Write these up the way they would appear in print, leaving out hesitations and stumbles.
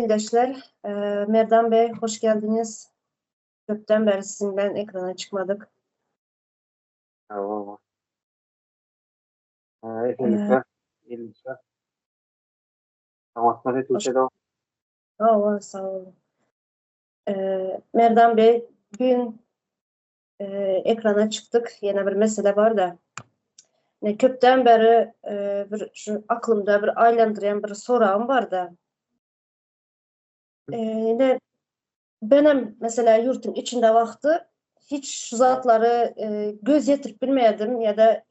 yayındaşlar. Merdan Bey, hoş geldiniz. Köpten beri sizinle ekrana çıkmadık. Tamam. Ee, Esenlikler, iyilikler. Damatlar hoş, Türkiye'de sağ olun. Merdan Bey, bugün ekrana çıktık. Yine bir mesele var da. Köpten beri şu aklımda bir aylandıran bir sorağım var da. Ne benim mesela yurtun içinde vakti hiç şu zatları göz yetirip bilmeyedim ya da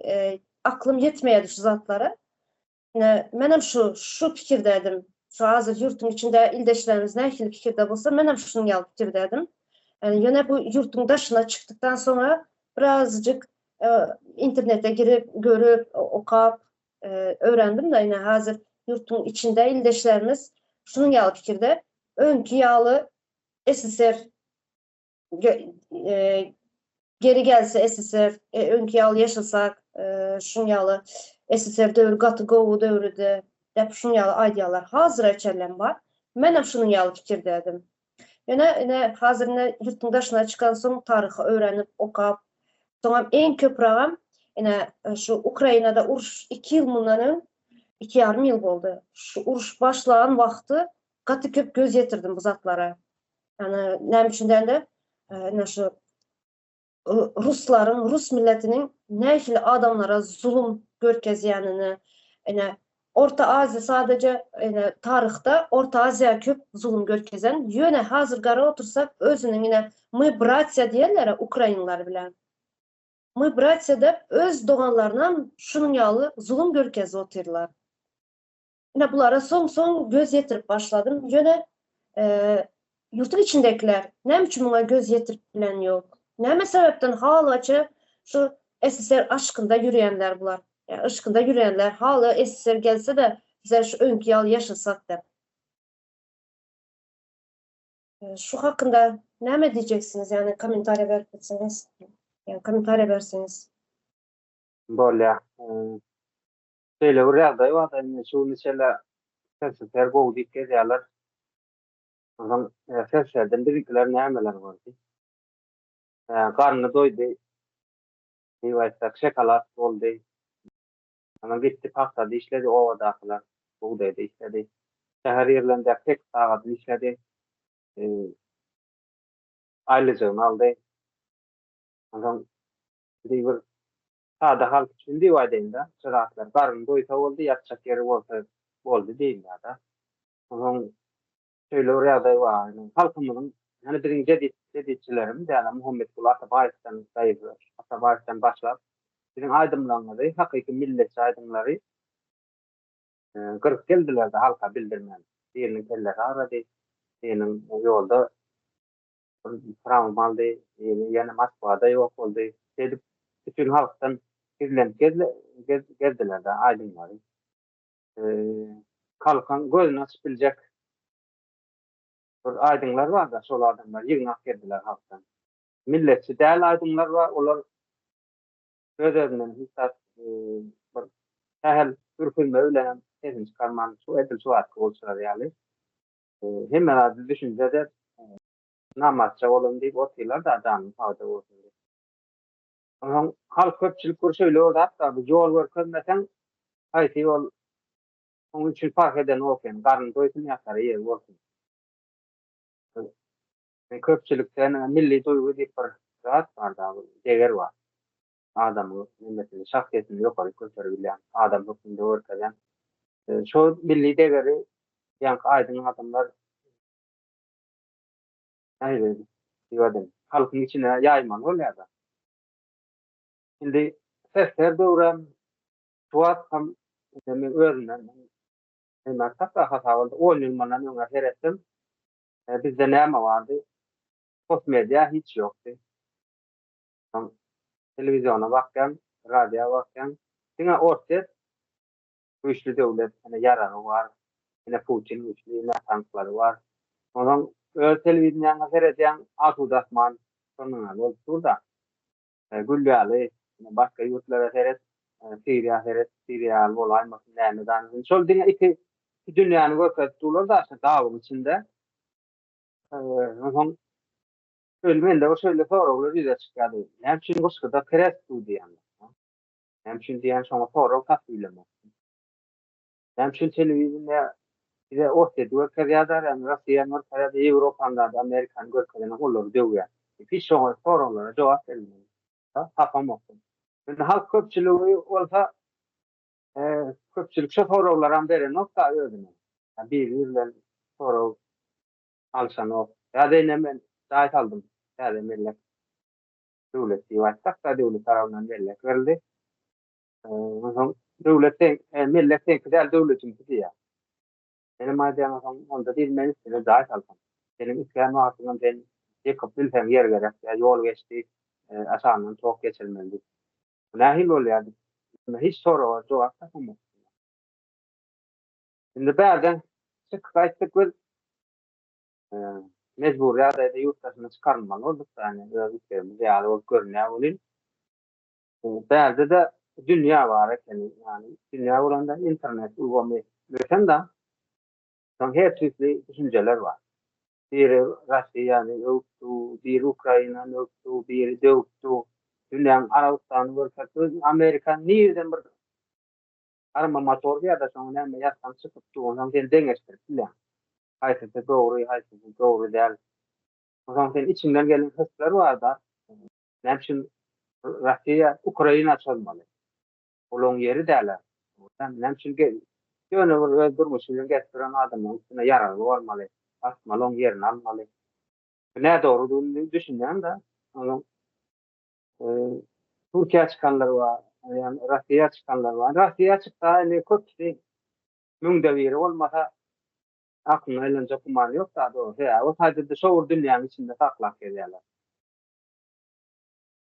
aklım yetmeyedi şu zatlara. Menem şu fikirdeydim. Şu hazır yurtun içinde ildeşlerimiz ne fikirde bulsa menem şunun yal fikirdeydim. Yani yine bu yurtun dışına çıktıktan sonra birazcık internete girip görüp okuyup öğrendim de yine hazır yurtun içinde ildeşlerimiz şunun yal fikirde. Önkü yağlı SSR geri gelse SSR önkü yağlı yaşasak şunun yağlı SSR dövrü gatı govu dövrüde dep şunun yağlı aydiyalar hazır açarlan var. Menem şunun yağlı fikirdeydim. Yine hazır yurtun dışına çıkan son tarihi öğrenip okuyup sonra en köprağım yine şu Ukrayna'da uruş 2 yıl bundan 2,5 yıl oldu. Şu uruş başlayan vakti katı köp göz yetirdim bu zatlara. Yani ne içinden de şu Rusların, Rus milletinin neyfili adamlara zulüm görkezyenini, yani Orta Asya sadece tarihte Orta Asya köp zulüm görkezen. Yine hazır gara otursak özünün yine my bratya diyorlar Ukraynalılar bilen. My bratya da öz doğanlarından şunun yalı zulüm görkezi oturlar. Yine bunlara son göz yetirip başladım. Yine yurtun içindekiler ne biçim buna göz yetirip bilen yok. Ne sebepten halaca şu SSR aşkında yürüyenler bular. Yani aşkında yürüyenler hala SSR gelse de bize şu önkü yal yaşasak da. Şu hakkında ne mi diyeceksiniz? Yani komentar verirseniz. Yani komentar versiniz. böyle. Şöyle oraya da var da şu mesela sesler bu dikkat ediyorlar. O zaman seslerden birlikler nemeler vardı. Karnı doydu. Divarsak şakalat oldu. Ama gitti pastadı işledi o dağlar. Bu dedi işledi. Şehir yerlerinde tek saat işledi. Ailece aldı. O zaman divar sağda halk için divadeyinde sıraatlar. Karnı doysa oldu yatacak yeri oldu değil ya da. O zaman şöyle oraya da var. Yani halkımızın yani birinci dedikçilerimiz yani Muhammed Kulu Atabay'dan sayılır. Atabay'dan başlar. Bizim aydınlanları, hakiki millet aydınları 40 geldiler de halka bildirmen. Birinin kelleri aradı. Birinin yolda travmalı, yani Moskva'da yok oldu. Dedip bütün halktan geldiler de aydınları. Kalkan gözünü açıp bilecek bir aydınlar var da sol aydınlar yığınak geldiler halktan. Milletçi değerli aydınlar var. Onlar gözlerinden hissat bir sahel ürkünme öylenen sesin çıkarman su edil su hakkı olsalar yani. Hemen adı düşüncede namazca olun deyip otuyorlar da adamın fayda olsun diye. Ama halk köpçülük kursu öyle orada hatta bir yol var kılmesen hayti yol onun için fark eden olsun. Karnı doysun yakları yer olsun. Köpçülükten milli duygu deyip bir rahat var da değer var. Adamı, milletini, şahsiyetini yukarı götürebilen, adam hükmünde ortadan. Şu milli değeri yani aydın adamlar neydi? Diyelim. Halkın içine yayman oluyor da. Şimdi sesler doğuran tuat tam demin öğrenen hemen hatta hata oldu. 10 yıl bana ne kadar ettim. Bizde ne ama vardı? Sosyal medya hiç yoktu. Tam televizyona bakken, radyoya bakken. Yine ortaya güçlü devlet, yani yararı var. Yine Putin güçlü, yine tankları var. Ondan televizyona seyreden Akudasman sonuna oldu da. Güllüali, başka yurtlara seyret, Suriye seyret, Suriye olay masum neymedan. Şol dinle iki dünyanı görkezdiler da dağın içinde. Ondan ölmende o şöyle sorular yüze çıkardı. Hem çünkü o sırada pres diyen. Hem çünkü diyen sonra soru tasvirleme. Hem çünkü televizyonda bize ortaya görkez yazar, yani Rusya'nın ortaya da Avrupa'nda da Amerikan görkezine olur diyor. Hiç sorulara cevap vermiyor. Tapamazsın. Yani halk köpçülüğü olsa köpçülük şu sorulardan biri nokta ödünü. Yani bir yüzden soru alsan o. Ya da hemen dahil aldım. Ya da millet devleti var. Takta devlet tarafından millet verildi. Devletin, milletin güzel devletin gidiyor. Benim aydığım onda değil, ben size dahil aldım. Benim iskânu hakkında ben yıkıp bilsem yer gerek. Ya yol geçti. Asanın çok geçilmeli. Nahil oluyor. Hiç soru var. Cevap tapamaz. Şimdi bazen çıktık ve mecbur ya da yurt dışına çıkarmalı olduk. Yani öğretmenimiz yani o görünüyor olun. Bazen de dünya var. Yani dünya olan da internet uygulamayı görsen de her türlü düşünceler var. Bir Rusya'nın yoktu, bir Ukrayna'nın yoktu, bir yoktu. Dünyanın Arabistan görsen Amerikan nereden bir arama motoru ya da sonra ne yapsan çıkıp ondan sen dengeçtir filan. Hayatı doğru, hayatı doğru değil. O zaman senin içinden gelen hırslar var da ne için Rusya, Ukrayna açılmalı. Olun yeri derler. Ne için yönü öldürmüşsün getiren adamın üstüne yararlı olmalı. Asmalı onun yerini almalı. Ne doğru düşünen de onun Türkiye çıkanlar var. Yani Rusya'ya çıkanlar var. Rusya'ya çıktı hani kötü mündeviri olmasa aklına elince kumar yok da doğru. Ya, o sadece şovur dünyanın içinde saklak ediyorlar.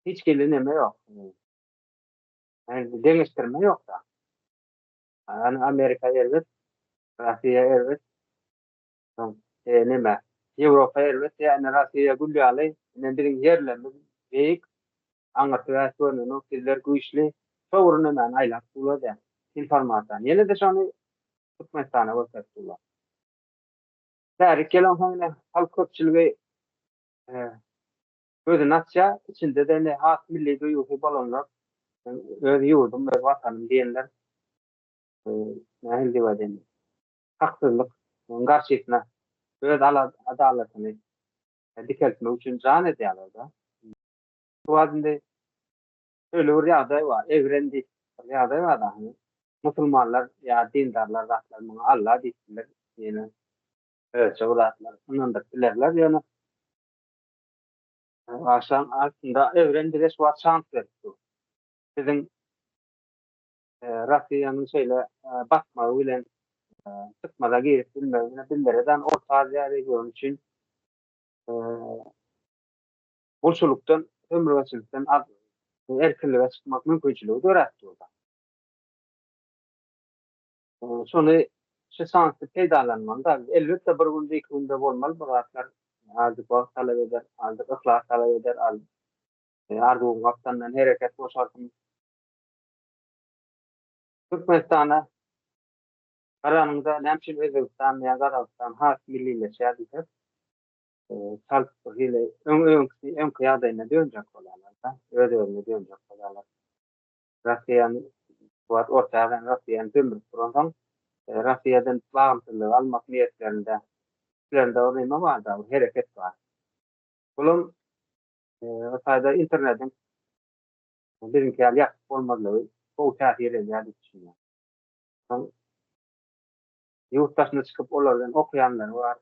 Hiç gelineme yok. Yani demiştirme yok da. Yani Amerika elbet, Rusya elbet, nime, Avrupa elbet, yani Rusya gülüyorlar. Yani bir yerlerinde büyük anlatılasyonu, sizler güçlü, şovurun hemen aylak buladı. İnformasyon. Yine de şunu tutmastana bakıyorlar. Değerli gelen sonra halk köpçülüğü gözün açça, içinde de ne halk milli duyuyu balonlar, öz yurdum, öz vatanım diyenler, nahil divaden, haksızlık, karşısına, öz adaletini dikeltme için can ediyorlar da. Bu adında öyle bir yağday var, evrendi yağday var da, hani, Müslümanlar ya dindarlar, rahatlar, Allah diktiler, yine, evet, rahatlar, ondan bilerler, yani, aslında evren bir var şans verdi. Sizin Rusya'nın şeyle bakma bilen çıkmada girip bilmeden Orta Asya regionu için bolşuluktan, ömürvəçilikten erkinliğe çıkmak mümkünçülüğü öğretti orada. Sonra şu şanslı peydalanmanda elbette bir günde iki günde olmalı. Bu rahatlar azıcık vakit talep eder, azıcık ıhlas talep eder, arzuğun vaktandan hareket boşaltın. Türkmenistan'a karanında Nemşin Özbekistan ya Kazakistan halk milliyle şehirler. Salzburg ile ön kıyadayına dönecek olanlar. Öyle dönecek olanlar. Rusya'nın ortadan Rusya'nın tümür kurandan Rusya'dan bağımsızlığı almak niyetlerinde orayma var da hareket var. Bunun sayıda internetin birinci yakıp olmadığı bu tahir edildiğini düşünüyorum. Yurt dışına çıkıp onlardan okuyanlar var,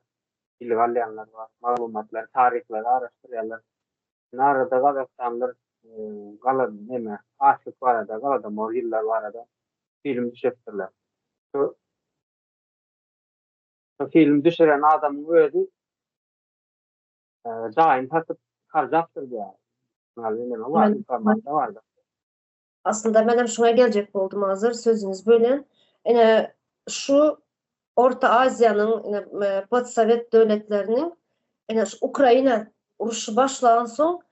illegalyanlar var, malumatlar, tarihler araştırıyorlar. Narada Kazakistanlar galan neme, aşık var da, galada morgiller var da film düşürtürler. Şu film düşüren adamın ödü daim satıp kalacaktır diye. Neme var, informasyonu vardı. Aslında ben hem şuna gelecek oldum hazır sözünüz böyle. Yani şu Orta Asya'nın Batı Sovet devletlerinin yani Ukrayna uruşu başlayan son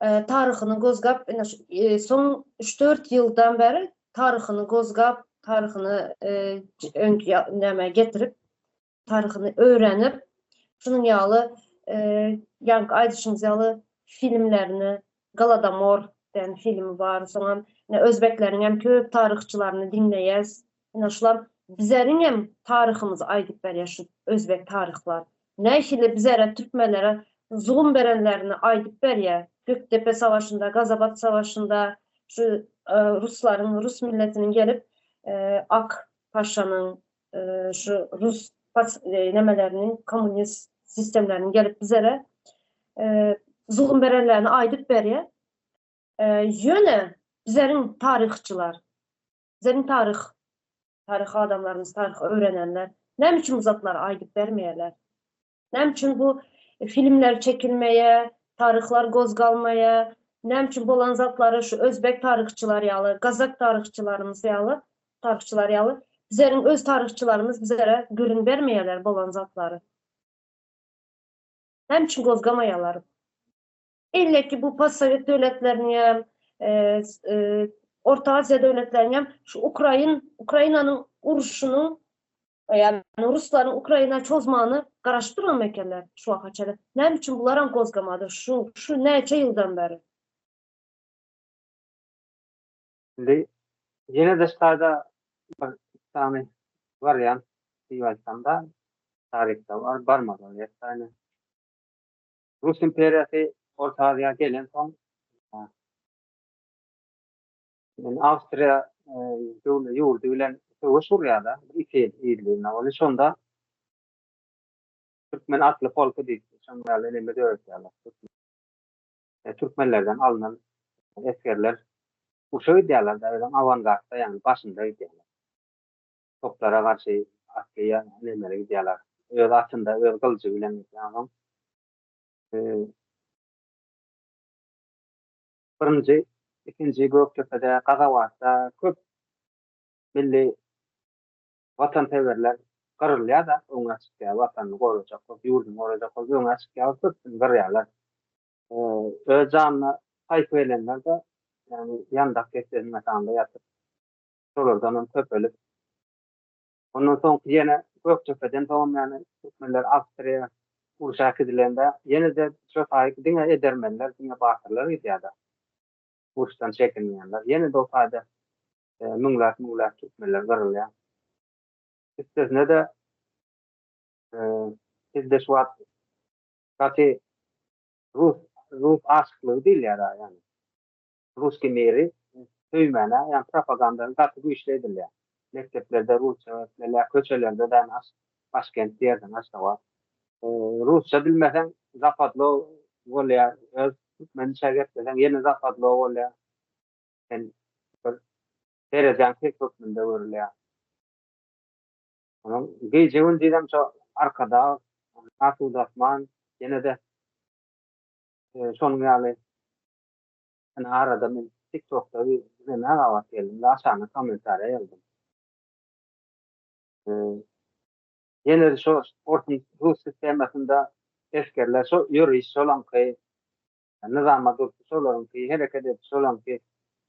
tarihini gözgap son 3-4 yıldan beri tarihini gözgap tarixini näme getirip, tarixini öğrenip, şunun ýaly ýanky aýdyşyňyz ýaly filmlerini, Galadomor diýen filmi bar, soňra özbekleriň hem köp tarixçilaryny dinleýäs. Şular bizeriň hem tariximizi aýdyp berýär şu özbek tarixçiler. Näşile bizere türkmenlere zulüm berenlerini aýdyp berýär. Göktepe savaşynda, Gazabat savaşynda şu Rus milletinin gelip Ak Paşanyň şu Rus nemelerinin komünist sistemlerinin gelip bizere zulüm berenlerini aýdyp berýär. Ýöne bizeriň tarixçiler, bizeriň tarix adamlarymız, tarix öğrenenler näme üçin bu zatları aýdyp bermeýärler? Näme üçin bu filmler çekilmeye, tarixler gozgalmaya, näme üçin bolan zatlary şu özbek tarixçiler ýaly, gazak tarixçilarymız ýaly, tarixçiler ýaly bizeriň öz tarixçilarymız bizere görün bermeýärler bolan zatlary. Näme üçin gozgamaýarlar? Elleki bu postsovet döwletlerine Orta Asya döwletlerine şu Ukrainanyň uruşuny, yani Ruslaryň Ukraina çozmany garaşdyrgan ekenler şu wagtça. Näme üçin bular hem gozgamady? Şu näçe ýyldan beri? Yine de ştada bir tane varyant diýýarsam tarihte var, barmadan ýa-da Rus imperiyasy Orta Asya'ya gelen soň Awstriýa ýurdu bilen Suriýada iki ýyllygyna bolan şonda Türkmen atly polky diýip şonda elime döwletler. Türkmenlerden alınan eskerler uşağı diýerler da avangardda, yani başynda diýerler. Toplara garşy askeriýa nemeleri diýerler. Öz atynda öz kılıjy bilen adam. Birinji, ikinji Göktepe'de, Gazawatda köp milli vatanperverler gyrylýar da oňa çykýar, watanyny gorajak, ýurduny gorajak, oňa çykýar, köpüni gyrýarlar. Öz janyna haýp edenler de yani ýandak geçen mekanda ýatyp şolardan köpelip ondan soň ýene Göktepe'den yani Türkmenler Awstriýa urşak edilende ýene de şu taýyk diňe edermenler, diňe batyrlar ýa-da urşdan çekinmeýänler. Ýene de o taýda müňlap Türkmenler gyrylýar. Üstesine de bizde şu wagt gaty Rus aşklygy diýilýär, yani Rus kimleri söýmene, yani propaganda gaty güýçlendirilýär. Mekteplerde Rusça öğretmenler, köçelerde de Başkent diýerden aşağı. Rusça bilmesen zapadlı bolýar, öz Türkmen şägertlerden ýene zapadlı bolýar. Yani derejäň teknikinde görülýär. Onun gejegün diýdim şu arkada Atu Dasman ýene de şonuň ýaly arada men TikTok'ta bir wagt geldim, aşağına komentarya yazdım. Ýene de şu orta Rus sistemasynda eskerler şu ýöriş solanky, nizama durdy solanky, hereket edip solanky,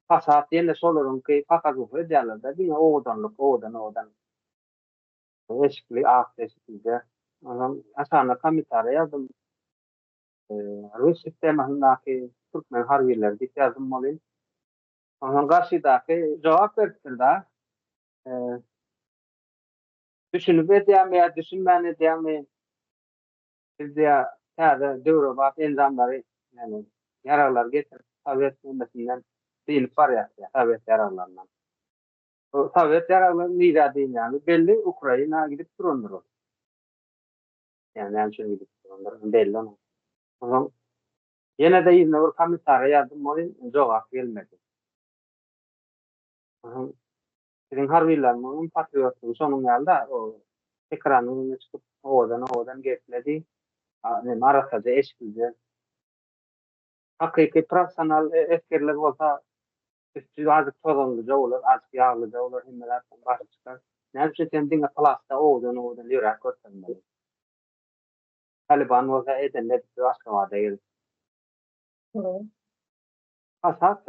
fasat ýene solanky, fakat bu edýärler da diňe odan eşikli ahdeşikde. Ondan aşağına komentarya yazdım. Rus sistemasyndaky Türkmen harbiyler diýip yazdım bolýar. Ondan garşydaky jogap berdiler. Düşünüp edýärmi, düşünmäni edýärmi? Bizde täze döwre bak enzamlary, yani yararlar getirip Sovet ümetinden diýilip barýar, Sovet yararlarından. O Sovet yararlaryny ýa-da belli Ukraina gidip durandyr. Yani şunu gidip durandyr, belli onu. Ondan ýene de ýene bir komentarya ýazdım, bolýar, jogap gelmedi. Sizin harbiylarymyň patriotlugy şonuň ýalda o ekranyny çykyp odan gepledi. Arasada eşkildi. Hakyky professional eskerler bolsa üstü azyk tozanlyca bolar, azyk ýaglyca bolar, hemmeler başy çykar. Näçe sen diňe plasda odan ýörak görsenler. Taliban bolsa edenler başga wada ýer. Fasat.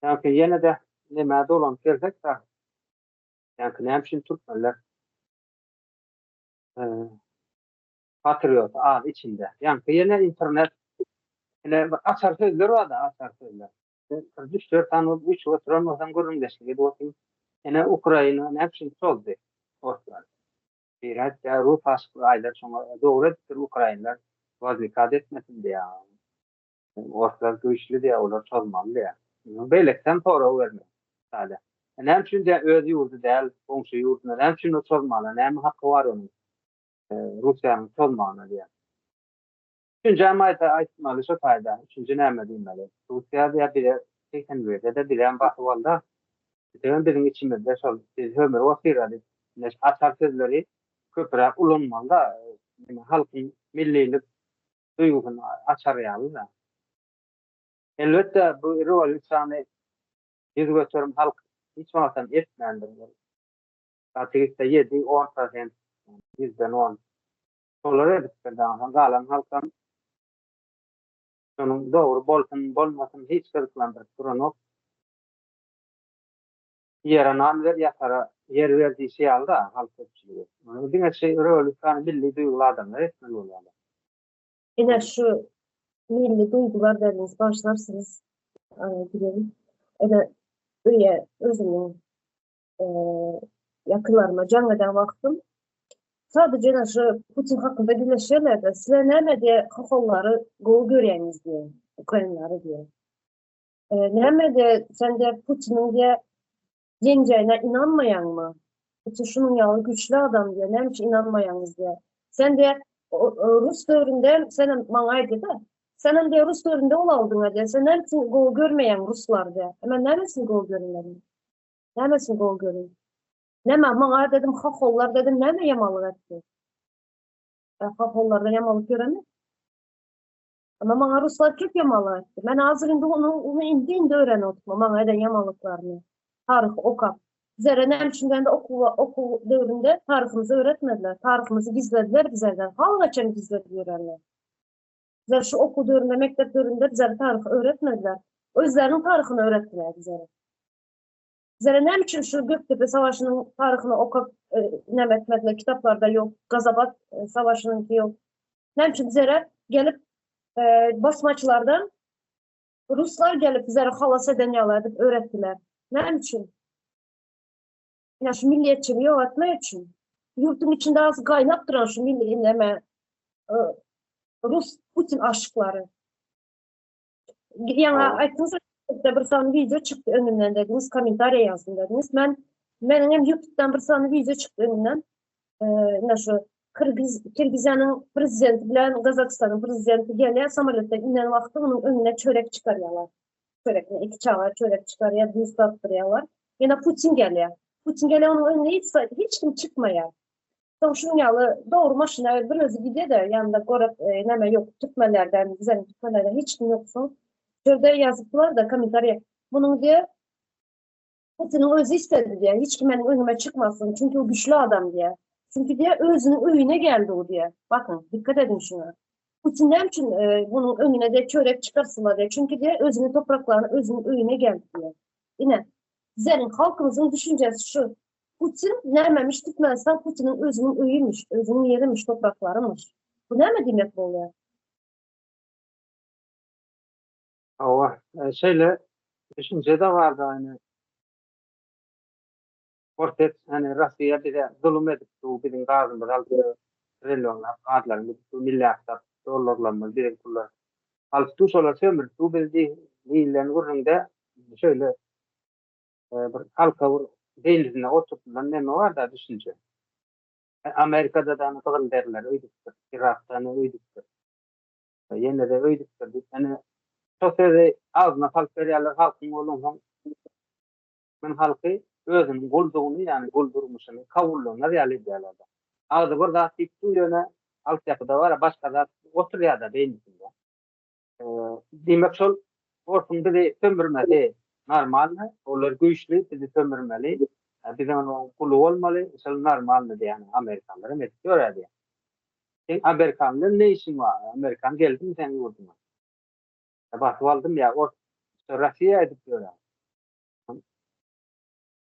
Yani ýene de näme dolan gersek da yani näme Türkmenler patriot ad içinde. Yani yine internet yine açar sözler var da açar sözler. 3-4 tane 3 oturan görüngeçli dokin. Yine Ukrayna näme soldu. Ortalar. Bir hatta Rus aşkı aylar sonra doğrudur Ukraynalar vazifat etmesin diye. Ortalar güçlü diye onlar çalmalı ya. Beylekten para vermiyor. Sadece. Hem için de öz yurdu değil, komşu yurduna hem için o çalmalı, hem hakkı var onun. Rusya'nın çalmağına diye. Üçüncü amayda aytmalı şu fayda. Üçüncü näme diýmeli? Rusya diye bir çeken verdi de bilen bahwalda. Birin içimizde şol biz ömür wasirady. Neş atar sözleri köpürak ulanmanda halkın millilik duygusunu açar ýaly da. Elbette bu revolüsyony yüz götürüm halk hiç wagtdan etmändir. Ateiste 7-10%, yüzden 10. Solar edipdirden galan halkan şonun dogry bolsun bolmasyn hiç gyrklandyrıp duranok. Yeranan wer ýatara yer berdi şey alda halk köpçüligi. Diňe şey revolüsyon billi duýgular adamlar etmeli bolýar. Yine şu milli duygular dediniz, başlarsınız gidelim. Öyle özümün yakınlarıma can eden vaktim. Sadece şu Putin hakkında güleşirlerde size näme diye kafaları gol görýäňiz diye, Ukraynları diye. Näme de sen de Putin'in diye yeneceğine inanmayan Putin şunun ýaly güçlü adam diye, näme için inanmaýaňyz diye. Sen de Rus dövründe senin maňa aýdy-da. Sen de Rus dövründe olaldyň diye. Sen näme için gol görmeýän Ruslar diye. Hemen näme için gol görünmeli? Näme için gol görün? Näme maňa dedim, hakollar dedim, näme ýamalyk etdi? Hakollarda ýamalyk göremek. Ama maňa Ruslar köp ýamalyk etdi. Men hazır indi onu indi öğrenip otma maňa eden ýamalyklaryny. Tarih okap. Bizlere näme için de okul dövründe tarihimizi öğretmediler. Tarihimizi gizlediler bizlerden. Halgaçan gizledi görenler. Bizler şu okul dövründe, mektep dövründe bizlere tarih öğretmediler. Özlerinin tarihini öğrettiler bizlere. Bizlere näme için şu Göktepe Savaşı'nın tarihini okap näme etmediler. Kitaplarda yok. Gazabat Savaşı'nınki yok. Näme için bizlere gelip basmaçılardan Ruslar gelip bizlere halas eden ýaly öğrettiler. Näme için? Ya şu milliyetçiliği öğretmek için. Yurtun içinde az kaynak duran şu milli näme Rus Putin aşıkları. Yani aytdınız bir sany video çıktı önümden dediniz, komentariya yazdım dediniz. Benim YouTube'dan bir sany video çıktı önümden. Şu Kırgızistan'ın prezidenti bilen Kazakistan'ın prezidenti gelýär, samolyotdan inen wagtda onun önüne çörek çıkarýarlar. Çörekni 2 çavar çörek çıkarýar, düz tattırýarlar. Ýene Putin gelýär. Putin gelýär, onun önüne hiç kim çıkmaýar. Şunun ýaly dogry maşyna bir özü gidýär de ýanynda görüp näme ýok, türkmenlerden, bizden türkmenlerden hiç kim ýoksun. Şurada yazıplar da komentariya. Bunun diye Putin'in özü istedi diye. Hiç kimenin önüme çıkmasın. Çünkü o güçlü adam diye. Çünkü diye özünün öyüne geldi o diye. Bakın dikkat edin şuna. Putin ne için bunun önüne de çörek çıkarsınlar diye. Çünkü diye özünün topraklarına, özünün öyüne geldi diye. Yine bizlerin halkımızın düşüncesi şu. Putin neymemiş Türkmenistan Putin'in özünün öyüymüş. Özünün yerimiş, topraklarıymış. Bu ne mi demek bu oluyor? Ama şeyle düşünce de vardı aynı. Ortet hani Rusya bir de zulüm edip bu bizim gazımız aldı trilyonlar, adlarını milyarlar dolarlarla bir kullar. Altı solar sömür bu bildi değillerin urunda şöyle bir halka değilizine oturtulan ne var da düşünce. Amerika'da da anlatılan derler öydüktür. Irak'tan öydüktür. Yine de öydüktür. Yani sosyal ağzına halk veriyorlar halkın olun men halkı özünün golduğunu yani goldurmuşunu kavulluğuna reali diyorlar. Ağzı burada tiptu yöne altyapıda var başka da oturuyor da beyninde. Demek sol ortun bir sömürmeli normal mı? Onlar güçlü bizi sömürmeli. Bizim onun kulu olmalı. Sol normal mı yani Amerikanların ediyor ya diye. Sen Amerikanların ne işin var? Amerikan geldi mi sen yurduna? Bahvaldım ya o Rusya edip diyorlar.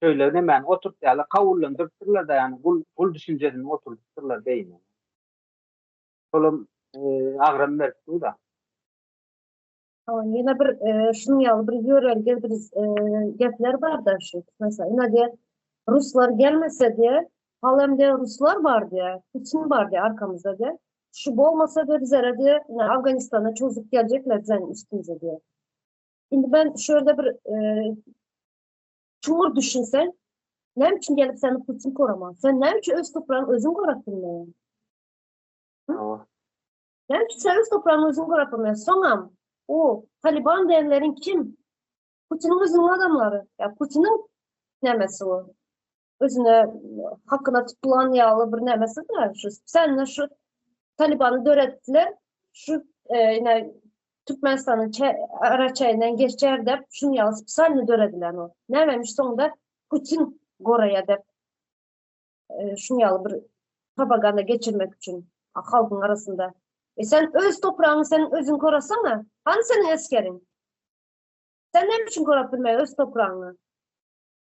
şöyle hemen oturtýarlar, kawullandyrdylar da yani bul düşünjesini oturtdylar beýne. Şolum agram berdi da. Ama yine bir şunu ýaly bir ýörelge bir gepler bar da şu. Mesela ina diye Ruslar gelmese diye halemde Ruslar var diye, Putin var diye arkamızda diye. Şu bolmasa da bizlere diye Afganistan'a çözüp gelecekler zaten üstümüze diye. Şimdi ben şöyle bir çuğur düşünsen, ne için gelip seni Putin koramaz? Sen ne için öz toprağını özün korabilmeyin? Aba. Ne için sen öz toprağını özün korabilmeyin? Sonra o Taliban diyenlerin kim? Putin'in özünün adamları. Ya Putin'in nemesi o. Özüne hakkına tutulan yağlı bir nemesi de şu. Seninle şu Taliban'ı dörettiler. Şu yine Türkmenistan'ın Araçay'dan geçer de şunu yazıp seninle döredilen o. Nememiş sonunda Putin goraya de şunu yalı bir propaganda geçirmek için halkın arasında. Sen öz toprağını senin özün korasana. Hani senin eskerin? Sen ne için korabilmeyi öz toprağını?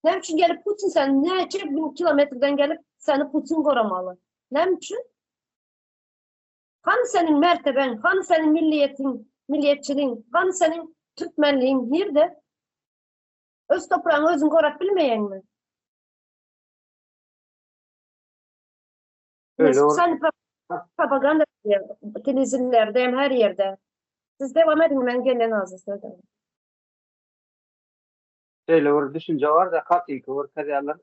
Ne için gelip Putin sen ne için 1000 kilometreden gelip seni Putin koramalı? Ne için? Hani senin merteben, hani senin milliyetin, milliyetçiliğin, hani senin Türkmenliğin nerede? Öz toprağını özün korabilmeyen mi? Öyle Sen propaganda televizyonlarda hem her yerde. Siz devam edin ben gelen ağzı söyledim. şöyle bir düşünce var da katıyki var kadarlar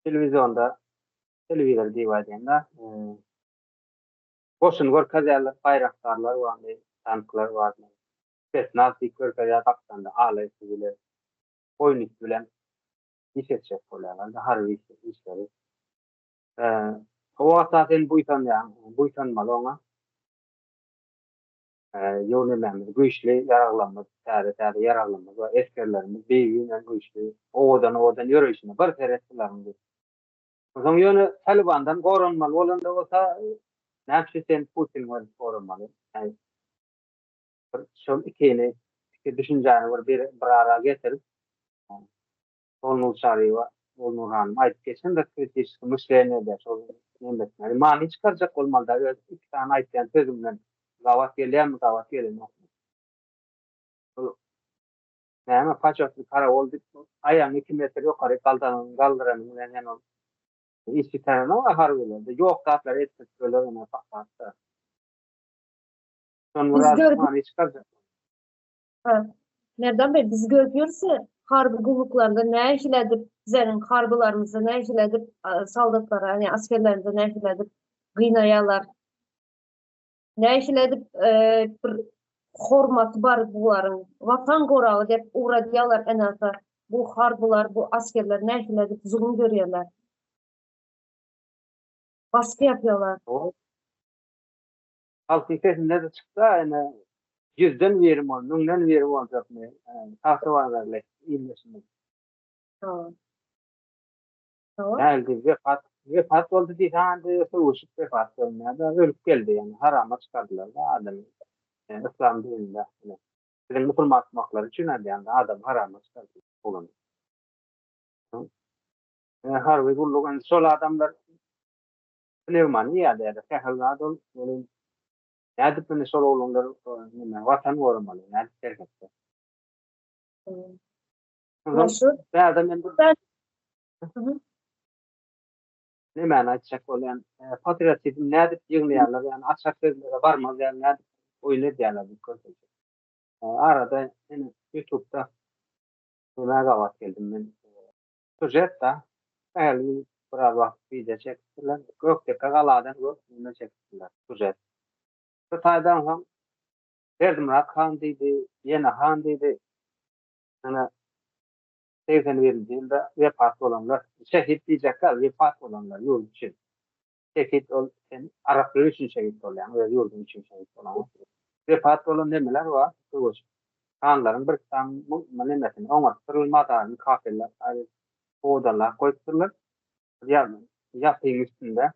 televizyonda televizyon diýýärler. Boşun gör kadarlar bayraktarlar var, tanklar var. Nazi körkaya kaptanda ailesi bile oynik bilen iş etjek bolýarlar da harby işleri. O asasen buytanmaly oňa. Ýönelemimiz güýçli ýaraglanma, täze ýaraglanma we eskerlerimiz beýilen güýçli owadan ýöreşine bir teretdiler. Oňa ýöne Talibandan goranmaly bolanda bolsa näçe sen Putin bilen goranmaly. Yani şol iki düşünjäni bir ara getirip onu çarywa, onu han aýdyp geçen de kritik müşlerine de şol nemletleri mani çykarjak bolmaly da iki tane aýtýan sözüm bilen gawat gelýär. Näme paçokly kara boldy. Aýaň 2 metre ýokary galdyran bilen ýany işi tarana harbylarda ýok zatlar etip söýlemene pakatda. Sonra mani çykarjak. Ha. Nereden beri biz görüyoruz ya harbi gulluklarda ne işledip bizlerin harbilarımızı ne işledip saldatlara hani askerlerimize ne işledip gıynayalar ne işledip bir hormat var buların vatan korağı dep uğradıyalar en azı bu harbiler bu askerler ne işledip zulüm görüyorlar baskı yapıyorlar. Halkın sesinde de çyksa ene 100'den verim ol, 1000'den verim olacak mı? Tahtavanlarla ilmeşinde. Ha. Tamam. Geldi vefat oldu diýýärdi, sowuşup vefat bolmaýar da ölüp geldi yani harama çykardylar da adam. Yani İslam dininde. Bizim musulman makları için yani adam harama çykardy bolan. Harby gullugan sol adamlar pneumonia ýa-da kähilnat ol, nädip beni sol olanlar watan goramaly, nädip terketdi. Nasıl? Bäzem men Hı. näme aýtjak bolan patriotizm nädip ýygnýarlar ýani açak sözlere barmaz ýani nädip oýlaýarlar bu köpek. Arada ene YouTube'da näme gawat geldim men. Sujetda äli bir wagt video çekdiler. Gökdeki galadan näme çekdiler sujet. Bu taýdan ham Berdimurat Han diýdi, ýene Han diýdi. Ana 80 ýylda vefat bolanlar, şehit diýjekler vefat bolanlar ýurt üçin. Şehit ol sen Araplar üçin şehit bolan, we ýurdun üçin şehit bolan. Vefat bolan nemeler bar? Şoňa hanlaryň bir tam nemesini oňartyrylmadan kafirler, odalar goýupdyrlar. Ýapyň üstünde.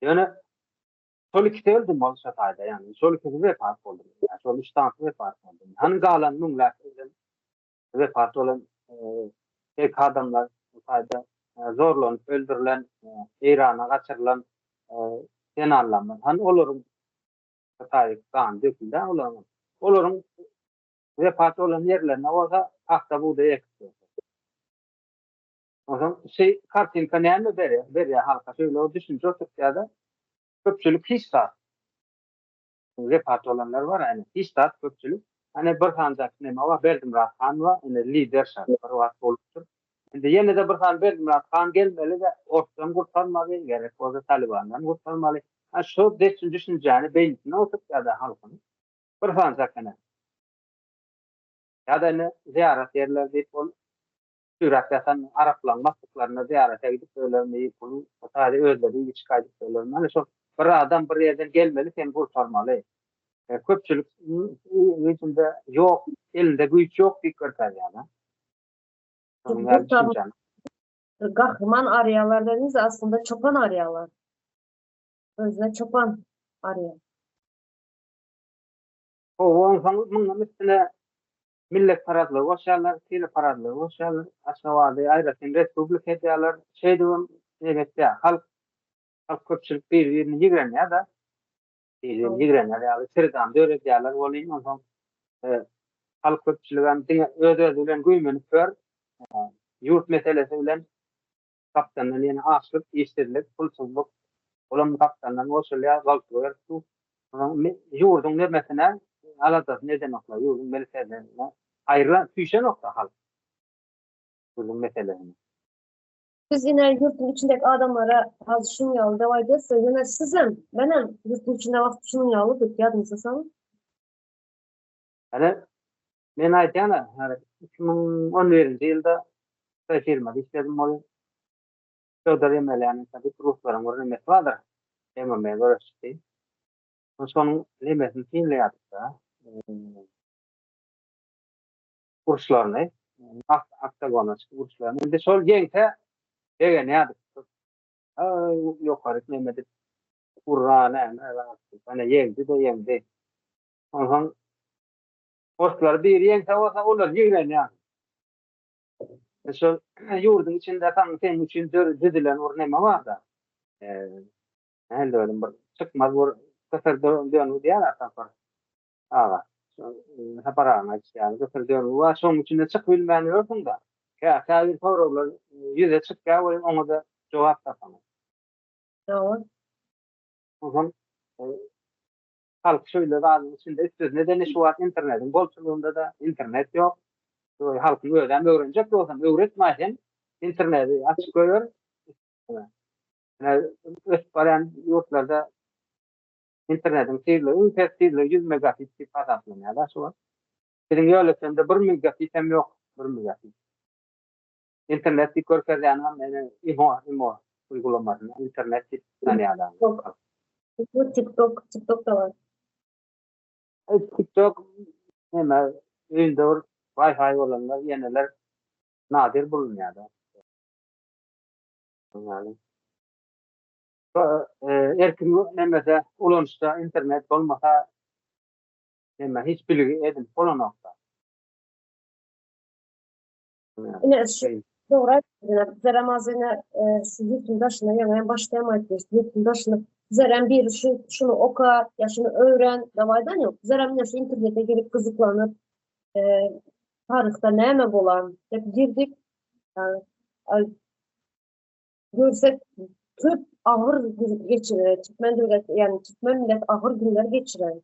Ýöne şol ikisi öldüm bolsa taýda ýani şol ikisi vefat boldy. Şol üç tane vefat boldy. Hani galan müňler vefat bolan tek adamlar sayda zorlanıp öldürülen, İran'a kaçırılan senarlarlar. Hani olurun tarih kan dökülde olurun vefat olan yerlerine orada hafta buğda ekti. O zaman kartinka neyme veriyor halka şöyle o düşünce Türkiye'de köpçülük hiç saat vefat olanlar var yani hiç saat köpçülük. Hani bir hancak neyme var Berdimrat Han var yani lider şart bir vaat olmuştur. Şimdi yine de bir han Berdimrat Han gelmeli de ortadan kurtarmalı gerek o da Taliban'dan kurtarmalı. Ha şu düşünce beynine oturup ya da halkın bir hancak ya da ne ziyaret yerler deyip sürat yasan Araplan mastıklarına ziyarete gidip söylemeyi bunu sadece özleri çıkayıp söylemeyi. Hani şu bir adam bir yerden gelmeli sen kurtarmalı. Köpçülük içinde yok, elinde güç yok dikkat yani. Yani Kurtarma, düşüncem. kahraman arıyorlar dediniz aslında çoban arıyorlar. Özüne çoban arıyor. O onun üstüne millet paradlığı koşarlar, tili paradlığı koşarlar. Aşağıda ayrıca Republik ediyorlar. Şey diyorum, evet ya, halk köpçülük birbirini yigren ya da birbirini yigren ya da sırdan döret diyorlar. Olayım ondan halk köpçülüğün ödedilen güymünü kör yurt meselesi bilen kaptanın yani açlık, işsizlik, pulsuzluk olan kaptanın o şöyle galtıyor. Yurdun demesine aladas neden okla yurdun meselesine ayrılan tüyşen nokta halk yurdun meselesine. Biz yine yurtun içindeki adamlara az şunu yolu devam ederse yine sizin benim yurtun içinde vakti şunun yolu tut yadınıza salın. Yani ben aytana hani 2011 yılda firmada işledim oluyor. Şöyle demeli yani tabii Rusların orada vardır. Hemen ben böyle şey. Son limesini finle yaptı. Kurslarını aktagonus kurslarını. Şimdi sol gençte ne yaptı? Yok hareket nemedi. Kur'an'a hani yendi. Ondan kurslar bir yengse olsa olur yigren yani. Şu yurdun içinde tam senin için düdülen ornema var da. Ne diyorum çıkmaz bu kısır dönü diye atar. Ağa. Haparana yani kısır dönü var. Son içinde çık bilmiyorsun da. Ya kâvir sorular yüze çık ya onu da cevap tapamaz. Tamam. O zaman halk şöyle bazı içinde istiyor. Nedeni şu var internetin bolçuluğunda da internet yok. Halkın öğrenecek de olsam öğretmezsen interneti açık koyuyor. Yani öğretmen yurtlarda internetin sihirli 100 megabit bir pasaplım ya da şu var. Senin yönetimde 1 megabit hem yok. 1 megabit. İnternet bir körfez yani İmo uygulamasını internet bir tane adam. Bu TikTok da var. TikTok hemen indoor Wi-Fi olanlar yeneler nadir bulunuyor da. Yani. Erkin nemede ulanışta internet olmasa neme hiç bilgi edin olan nokta. Yine doğru. Zeramazine şu yurtun başına yemeğe başlayamayız. Yurtun başına Zerem bir şunu oka, ya şunu öğren, davaydan yok. Zerem şu internete girip kızıklanıp e, tarihte neyme bulan, hep girdik. Yani, görsek Türk ağır geçirir. Türkmen millet ağır günler geçiren.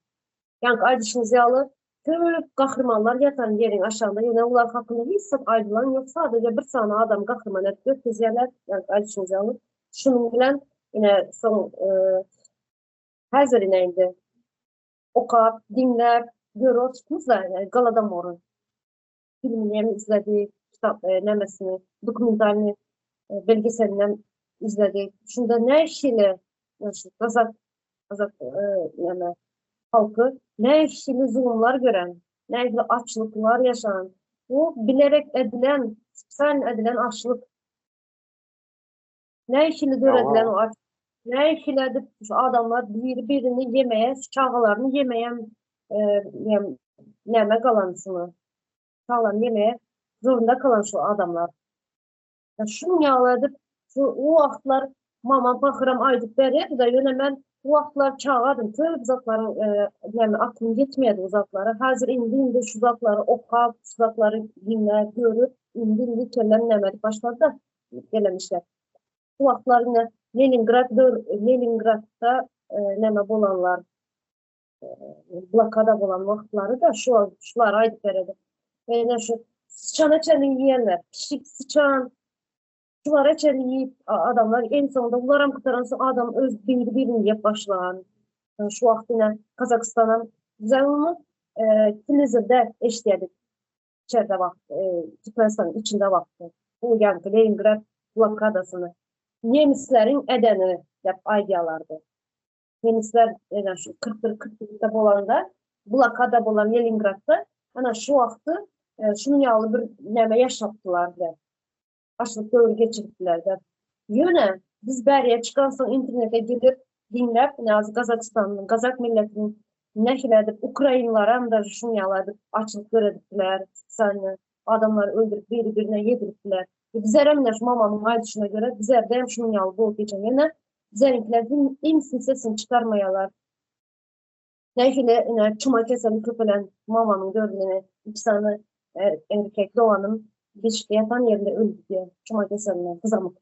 Yani aydışınız yağlı Türk kahramanlar yatan yerin aşağında yine onlar hakkında hiç ayrılan yok. Sadece bir tane adam kahraman etti. Tezyeler yani aydışınız yağlı. Şunun bilen yine son her zerineydi. Oka, dinler, görüyor çıkmış da yani Galatamor'un filmini izledik, kitap nemesini, dokumentarını belgeselinden izledik. Şunda ne işiyle Kazak yani halkı ne işini zulümler gören, ne işini açlıklar yaşayan, bu bilerek edilen, sen edilen açlık, ne işini edilen o açlık, ne işini edip adamlar birbirini yemeye, çağlarını yemeye, yeme kalansını, çağlarını yemeye zorunda kalan şu adamlar. Ya şunu yağladıp o vaxtlar mama baxıram aydıp beri da yine ben o vaxtlar çağırdım. Köp zatları yani aklım yetmedi o zatları. Hazır indi şu zatları oxab, şu zatları dinler, görüp indi kellerin nemedi başladı da gelemişler. Bu vaxtlar yine Leningrad'da neme bolanlar blokada olan vaxtları da şular aydıp beredi. Yani şu sıçan açanı yiyenler, pişik sıçan, şular açanı yiyip adamlar en sonunda bunlar kıtaran sonra adam öz birini yiyip başlayan. Yani şu vaxtına Kazakistan'ın güzel onu Twitter'da eşledik. İçeride vaxtı, Türkmenistan'ın içinde vaxtı. Bu yani Leningrad blokadasını. Nemislerin edeni yap aydiyalardı. Nemisler yani şu 41-42'de bolanda blokada bolan Leningrad'da ana şu vaxtı şunun yağlı bir neme yaşattılar da. Açlık dövrü geçirdiler de. Yine biz beriye çıkarsan internete girip dinlep Kazakistan'ın, Kazak milletinin nehle edip Ukraynalılara hem de şunu yağladıp açlık göredikler, sen adamları öldürüp birbirine yediripler. Bizler hem de şu mamamın aydışına göre bizler de hem şunun yağlı bol geçen yine bizlerinkiler imsin sesini çıkarmayalar. Nehle çuma keseli köpelen mamamın gördüğüne iki tane erkek doğanın bir yatan yerinde öldü diye çuma keseline kızamık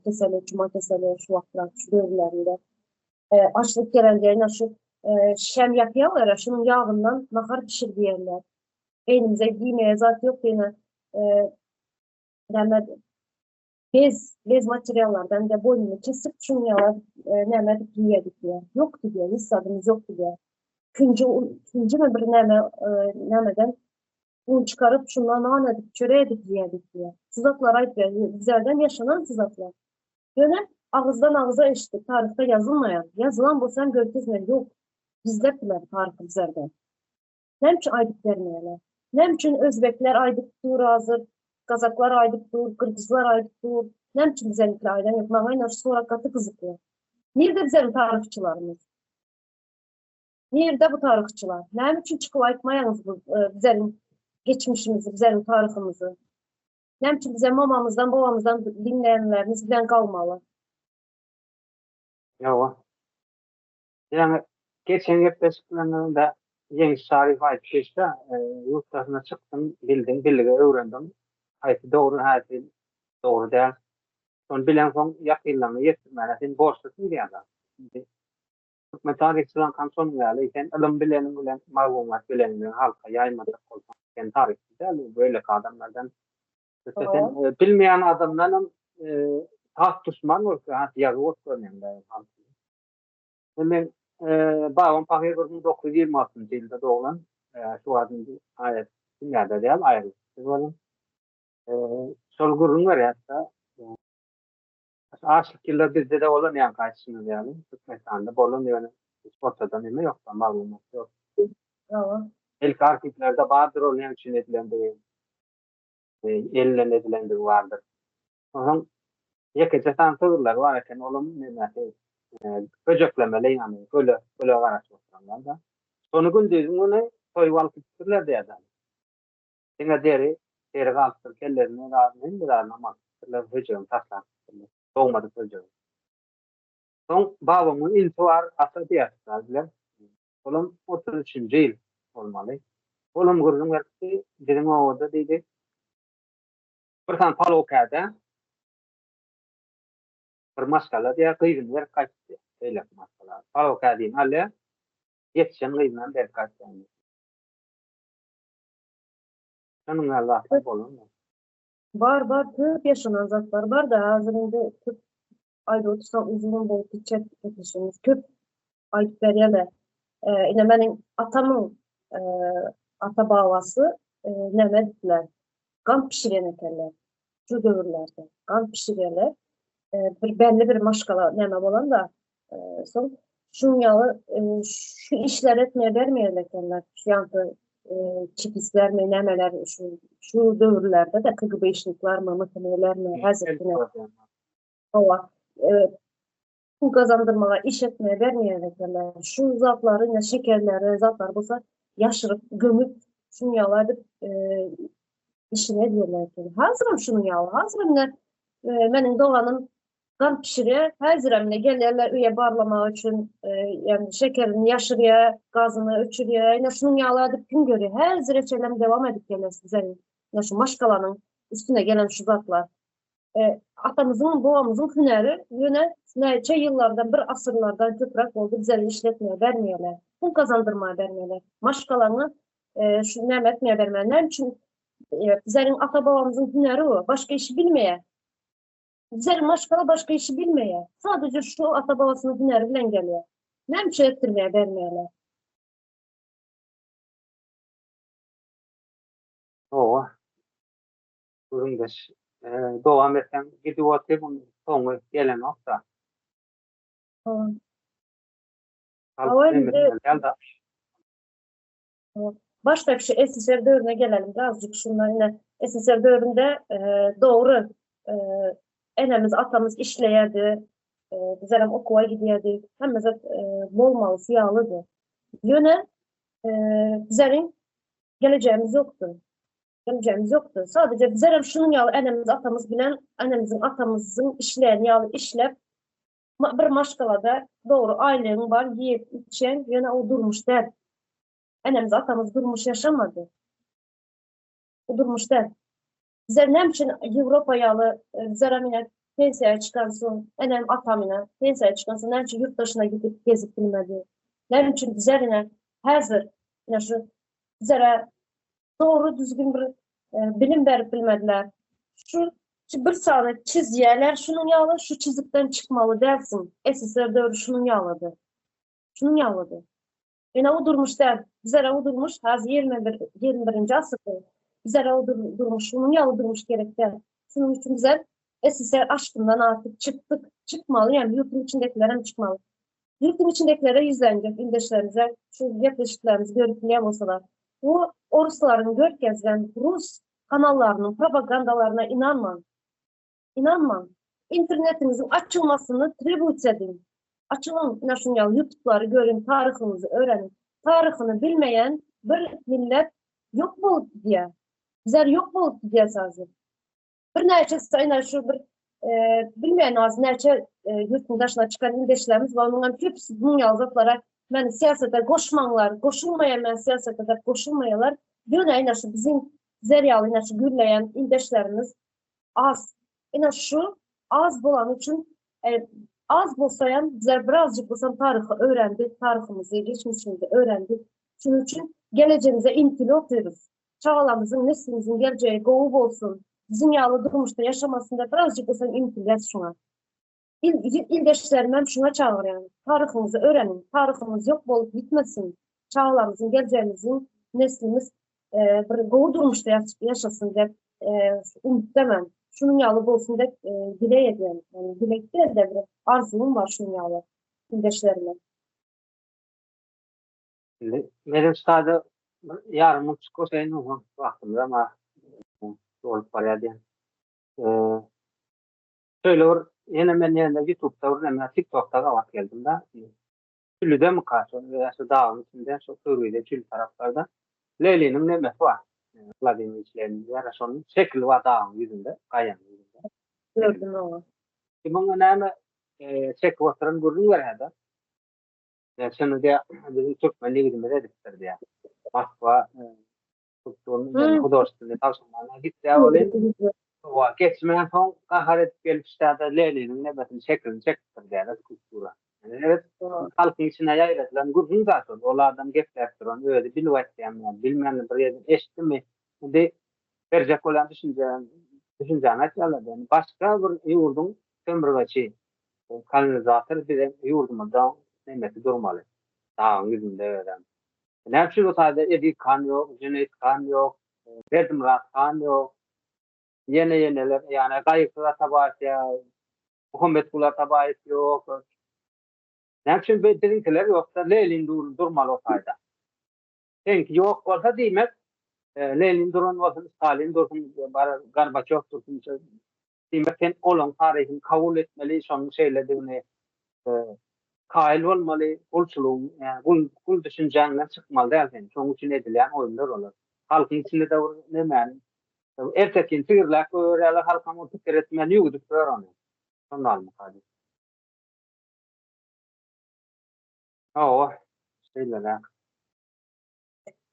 keseli, çuma keseli şu vaxtlar, şu dövrlerinde açlık gelenlerine şu şem yakıyorlar, şunun yağından nahar pişir diyorlar. Elimize giymeye zat yok yine bez materyallardan da boynunu kesip şunun yağı nemedik giyedik diye. Yoktu diye, hiç adımız yoktu diye. Küncü mü bir nemeden bunu çıkarıp şundan anladık, çöreğedik diyedik diye. Sızaklar ait bizlerden yaşanan sızaklar. Yine ağızdan ağıza eşittik. Tarihte yazılmayan. Yazılan bu sen görkezler yok. Bizler bilir tarihi bizlerden. Ne için aydık vermeyeler? Ne için Özbekler aydık dur hazır, Kazaklar aydık dur, Kırgızlar aydık dur. Ne için bizlerlikle aydan yok? Mağayla sonra katı kızıkıyor. Nerede bizim tarihçilerimiz? Nerede bu tarihçiler? Ne için çıkıp aytmayanız bu bizim geçmişimizi, bizim tarihimizi? Ne için bize mamamızdan, babamızdan dinleyenlerimiz bizden kalmalı? Yo. Yani geçen yaklaşıklarında yeni şarif ait işte yurt dışına çıktım, bildim, bilgi öğrendim. Hayatı doğru, hayatı doğru değil. Son bilen son yakınlarını yetirmeli. Borçlusun diye adam. Hükümet tarihçilerin kanton geldi. İken ilim bilen malumat bilen halka yaymadık olsun. Yani tarihçiler böyle adamlardan bilmeyen adamların taht tutman var. Hatta yazı örneğinde. Hemen babam Pahir 1926 yılında doğulan şu adın ayet dünyada değil ayrı. Onun solgurun var ya hatta aşık yıllar bizde de olan yani karşısında yani. Türkmenistan'da bolun yani ortadan eme yok da malumat yok. İlk arşivlerde vardır olan için edilen bir elinden edilen bir vardır. Onun yakıcı tanıtırlar varken olum nemeti böceklemeli yani böyle var aslında da. Sonu gün dizim onu toyval kütürler de adam. Singa deri kalktır kellerini razıyım bir anlamaz. Kırlar hücum taslar. Doğmadı hücum. Son babamın ilti var asabiyat razılar. Olum 33. yıl olmalı. Olum kurdum verdi. Dedim orada dedi. Bir tane palokada bir maskala diye kıyın ver kaçtı. Öyle maskala. Palokadin alle yetişen kıyından der kaçtı. Sanın Allah'tan bolun mu? Var, köp yaşanan zatlar var da hazırında köp ayda otursam uzun boyut içecek yetişimiz. Köp ayıp veriyele. Yine benim atamın ata babası neme dediler. Kan pişiren ekerler. Şu dövrlerde. Kan pişirerler. Bir belli bir maşkala neme olan da son şun yalı şu işler etmeye vermeyeler ekerler. Şu yankı çipizler mi, nemeler şu dövrlerde de KGB işlikler mi, mıkıneler mi, hazretine hava bu kazandırmaya iş etmeye vermeyenler şu zatları ya şekerleri zatlar bolsa yaşırıp gömüp şunu yalardıp işine diyorlar ki. Hazırım şunun yağı. Hazırım ne? Benim doğanım kan pişiriyor. Hazırım ne? Gelirler üye barlamak için yani şekerini yaşırıyor, gazını ölçürüyor. Yine şunun yağları da gün görüyor. Her reçelem devam edip geliyor size. Ya şu maşkalanın üstüne gelen şu zatlar. Atamızın, babamızın hüneri yine neçe yıllardan, bir asırlardan köprak oldu. Bize işletmeye vermiyorlar. Pul kazandırmaya vermiyorlar. Maşkalanı şu nem etmeye vermiyorlar. Nem için bizlerin ata babamızın hüneri o. Başka işi bilmeye. Bizlerin maşkala başka işi bilmeye. Sadece şu ata babasının hüneri bilen geliyor. Nem için ettirmeye vermiyorlar. O durumdaş. Devam etsem gidiyor bunun sonu gelen nokta. Ama Halk önce demedim geldi. başta şu SSR dövrüne gelelim birazcık şunlar yine SSR dövründe doğru e, enemiz atamız işleyerdi. Bizlerim okula gidiyordu. Hem de bol malı siyahlıdı. Yöne e, bizlerin geleceğimiz yoktu. Geleceğimiz yoktu. Sadece bizlerim şunun yalı enemiz atamız bilen enemizin atamızın işleyen yalı işlep bir maşkalada doğru aylığın var yiyip içen yöne o durmuş der. Enemiz atamız durmuş yaşamadı. O durmuş der. Bizler ne için Avrupa yalı zeramine pensiyaya çıkarsın, enem atamine pensiyaya çıkarsın, ne için yurt dışına gidip gezip bilmedi. Ne için bizlerine hazır, yani şu bizlere doğru düzgün bir bilim verip bilmediler. Şu bir saniye çizgiler şunun yağlı, şu çizikten çıkmalı dersin. SSR doğru şunun yağladı. Şunun yağladı. Yine o durmuş der. Bizlere o durmuş. Haz 21. asırda. Bizlere o durmuş. Şunun yalı durmuş gerek der. Şunun için güzel. SSR aşkından artık çıktık. Çıkmalı. Yani yurtun içindekilere mi çıkmalı? Yurtun içindekilere yüzlenecek. İldeşlerimize şu yaklaşıklarımızı görüp bilen olsalar. Bu Orusların görkezden Rus kanallarının propagandalarına inanmayın. İnanmam. İnternetinizin açılmasını tribut edin. Açılın nasyonal YouTube'ları görün, tarihinizi öğrenin. Tarihini bilmeyen bir millet yok mu diye. Bizler yok mu diye sazı. Bir neçe sayılar şu bir bilmeyen az neçe yurtun dışına çıkan indeşlerimiz var. Onların hepsi bunun yazıklara ben siyasete koşmanlar, koşulmayan ben siyasete de koşulmayalar. Yine şu bizim zeryalı şu gülleyen indeşlerimiz az. Yine şu az bulan için az bulsayan bizler birazcık bulsam tarihi öğrendik, tarihimizi, geçmişimizi öğrendik. Şunun için geleceğimize imtili oturuyoruz. Çağlamızın, neslimizin geleceği kovuk olsun. Bizim yağlı durmuşta yaşamasında birazcık olsan imtili et şuna. İldeşlerim şuna çağır yani. Tarihimizi öğrenin. Tarihimiz yok olup gitmesin. Çağlamızın, geleceğimizin, neslimiz bir kovuk durmuşta yaşasın diye umut demem. Şunun yağlı olsun da dile ediyorum. Yani dilek değil de bir arzum var şunun yağlı. İldeşlerime. Benim sadece yarın çıkıyor senin o vaktinde ama olup var ya diye. Şöyle yine ben yerinde YouTube'da hemen TikTok'ta da vakit geldim de. Çüllü'de mi karşı veya şu dağın içinde şu Suriye'de çüllü taraflarda Leyli'nin nemesi var. Vladimir içlerinin yarasının şekli var dağın yüzünde, kayanın yüzünde. Gördüm onu. Bunun önemli çek oturan gurur var ya. Şunu diye bizim Türkmenliği gibi dediktir diye. Moskva tuttuğun yani hudorstunu tavsiyelerine gitti ya olin. O geçmeyen son kaharet gelip işte de Leyli'nin nemesini şeklini çektir diye kultura. Yani evet halkın içine yayılatılan gurur zaten. Olardan geflertiren öyle bilüvetsiyem yani bilmeyen bir yerden eşitti mi? Şimdi verecek olan düşüneceğine açarlar. Yani başka bir yurdun sömürgeci kanalizatör bir de yurdumuzda nemesi durmalı. Dağın yüzünde öğren. Ne için o sadece Edik kan yok, Cüneyt kan yok, Berdimrat kan yok. Yeniler yani Kayıklılar tabaat ya, Muhammed Kula tabaat yok. Ne için bizimkiler yoksa Lenin durmalı o sayede. Çünkü yok olsa demek Lenin durun olsun, Stalin dursun, Gorbaçov dursun. Demek sen olan tarihin kabul etmeli, son şeylediğini kail olmalı, kulçuluğun, yani kul düşünceğinden çıkmalı değil mi? Çoğun için edilen oyunlar olur. Halkın içinde de ne yani ertekin tüyrlek öğreler halkam o fikir etmeni yuguduk öğreni. Sonal mı hadi? Oh, şeyler.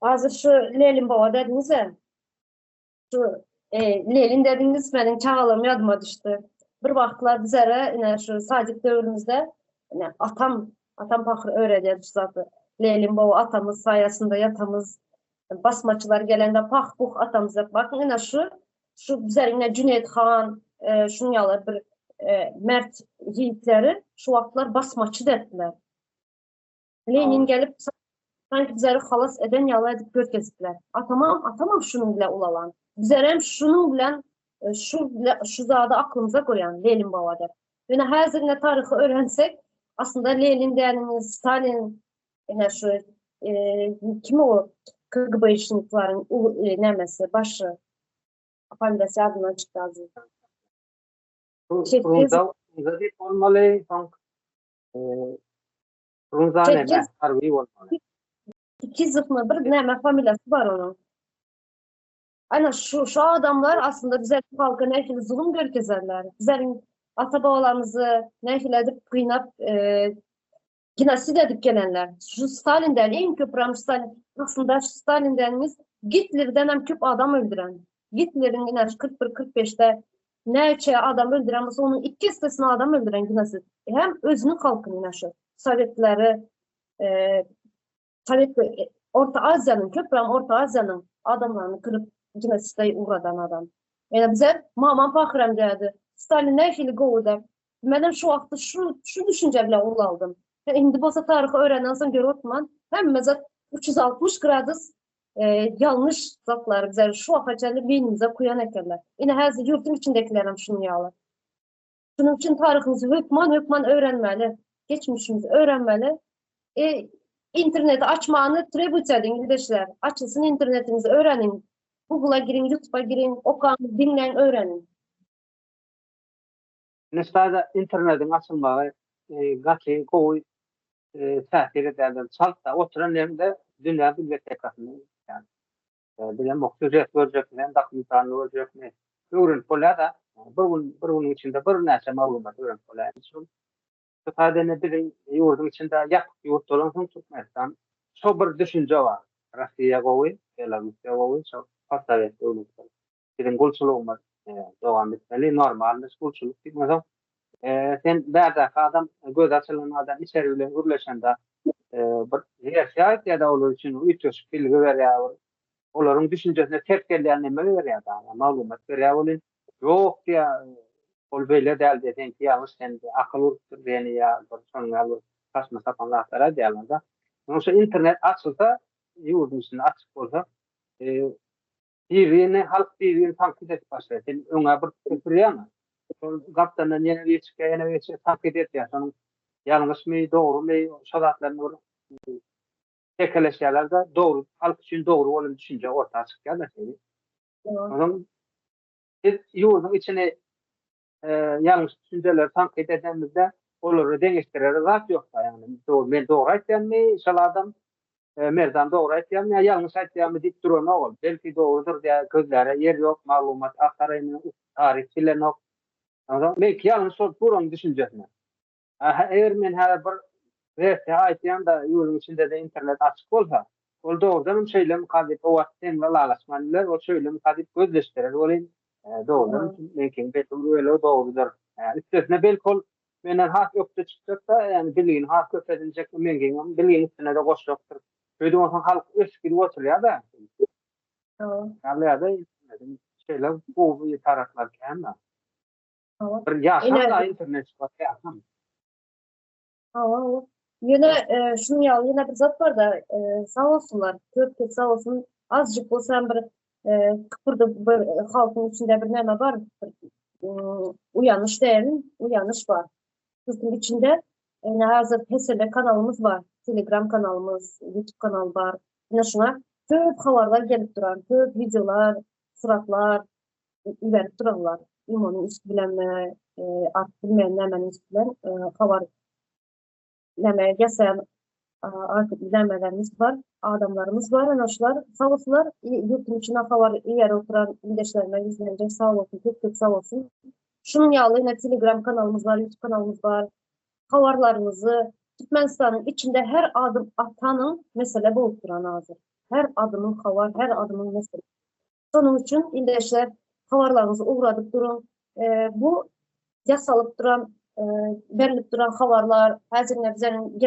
Hazır şu Leylim Baba dediniz ya, şu Leylin dediniz benim çağalım yadıma düştü. Bir vaxtlar bizlere yine şu Sacit dövrümüzde yine atam Fakır öğrediyordu zaten. Leylim Baba atamız sayesinde yatamız basmaçılar gelende pah puh atamıza bakın yine şu bizler yine Cüneyt Han şunu yalar bir Mert yiğitleri şu vaxtlar basmaçı dediler. Lenin gelip sanki bizleri xalas eden yalı edip görkezdiler. Atamam şunun bile ulalan. Bizler şunun bile şu zadı aklımıza koyan Lenin babada. Yani her ne tarihi öğrensek aslında Lenin değerimiz, Stalin yani şu kimi o KGB işçiliklerin nemesi, başı familiyası adından çıktı azı. Frunza değil olmalı. Frunza neme? Harbi olmalı. İki zıfmı bir neme familiyası var onun. Ana şu adamlar aslında bize halka nefili zulüm görkezerler. Bizlerin ata-babalarımızı nefil edip kıynap genosid edip gelenler. Şu Stalin'den en köprüymüş Stalin. Aslında şu Stalin'denimiz Hitler'den hem köp adam öldüren. Hitler'in yine 41-45'te neçe adam öldüren, mesela onun iki üstesine adam öldüren genosid. Hem özünün halkını yine şu Sovyetleri Sovyet Orta Asya'nın köprüm Orta Asya'nın adamlarını kırıp genoside uğradan adam. Yani bize mamam Fakırem dedi. Stalin ne işini kovdu. Benim şu vaxtı şu düşünce bile aldım. İndi bolsa tarihi öğrenensen göre otman hem mesela 360 gradus yanlış zatları bize şu vaxtacılı beynimize koyan ekerler. Yine her yurtun içindekilerim şunu yağlar. Şunun için tarihimizi hükman öğrenmeli. Geçmişimizi öğrenmeli. İnterneti açmanı trebüt edin kardeşler. Açılsın internetinizi öğrenin. Google'a girin, YouTube'a girin, okuyun, dinleyin, öğrenin. Nestada internetin açılmağı gati koy tehdir ederler. Çalta oturan yerinde dünya bibliotekasını yani bilen muhtucet görecek bilen dokumentarını görecek mi? Öğren polada bir bunun içinde bir neçe malumat öğren polada. İfadeni bir yurdun içinde yak yurt olan tutmazsan şu bir düşünce var. Rusya koy, Belarusya koy, şu Sovyet devletleri. Bizim golçuluğumuz devam etmeli. Normal golçuluk değil. Sen bärdäki adam göz açylan adam içeri bilen gürleşende bir ýerşäýet ýa-da olar üçin ütüş bilgi berýär. Olaryň düşünjesine tep gelýän neme berýär da, maglumat berýär bolýar. Ýok diýär, ol beýle däl desen ki, ýa sen akyl urupdyr diýeni ýa bir soňra saçma sapan laflara diýerler da. Şu internet açylsa, ýurdun içinde açyk bolsa, birini halk birini takip edip başlar. Sen öňe bir berýärmi? Gaptandan yine geçe takip ediyor. Onun yanlış mı doğru mu şaratlarını tekeleşlerler de doğru halk için doğru olan düşünce ortaya çıkıyor da şey. Onun yurdun içine yanlış düşünceler takip edenimizde onları değiştirir zat yok da yani doğru ben doğru aytyan mı şaladım merdan doğru aytyan mı yanlış aytyan mı dik durma ol. Belki doğrudur diye gözlere yer yok malumat aktarayım tarih bilen yok. Belki yanlış olup buranın düşüncesine. Eğer men her bir verse aytyan da yolun içinde de internet açık olsa, ol doğrudan söylem kadip o vaktin ve lalaşmanlar o söylem kadip gözleştirir. Olin doğrudan mümkün betul öyle doğrudur. İstesine belki ol menen hak yoktu çıkacak da yani bilgin hak yok edilecek mümkün bilgin üstüne de koş yoktur. Böyle olsan halk eskili oturuyor da. Yani ya da şeyler bu taraflar kendi. Bir yaşam da internet var ya. Yine şunu ya yine bir zat var da sağ olsunlar. Köp sağ olsun. Azıcık olsa bir kıpırdı bir halkın içinde bir neme var. Uyanış değil, uyanış var. Bizim içinde hazır PSL kanalımız var. Telegram kanalımız, YouTube kanalı var. Yine şuna köp haberler gelip duran, köp videolar, suratlar ilerip duranlar. İmanın üstü bilenme, artık bilmeyen nemenin üstü bilen haber neme yasayan Artık izlemelerimiz var, adamlarımız var. Anaşlar sağ olsunlar. Yurtun içine havar yer oturan ildeşlerime izleyince sağ olsun, çok sağ olsun. Şunun yağlı yine Telegram kanalımız var, YouTube kanalımız var. Havarlarımızı Türkmenistan'ın içinde her adım atanın mesele bu oturan hazır. Her adımın havar, her adımın mesele. Sonun için ildeşler havarlarınızı uğradık durun. Bu yasalıp duran, verilip duran havarlar, hazırına bizlerin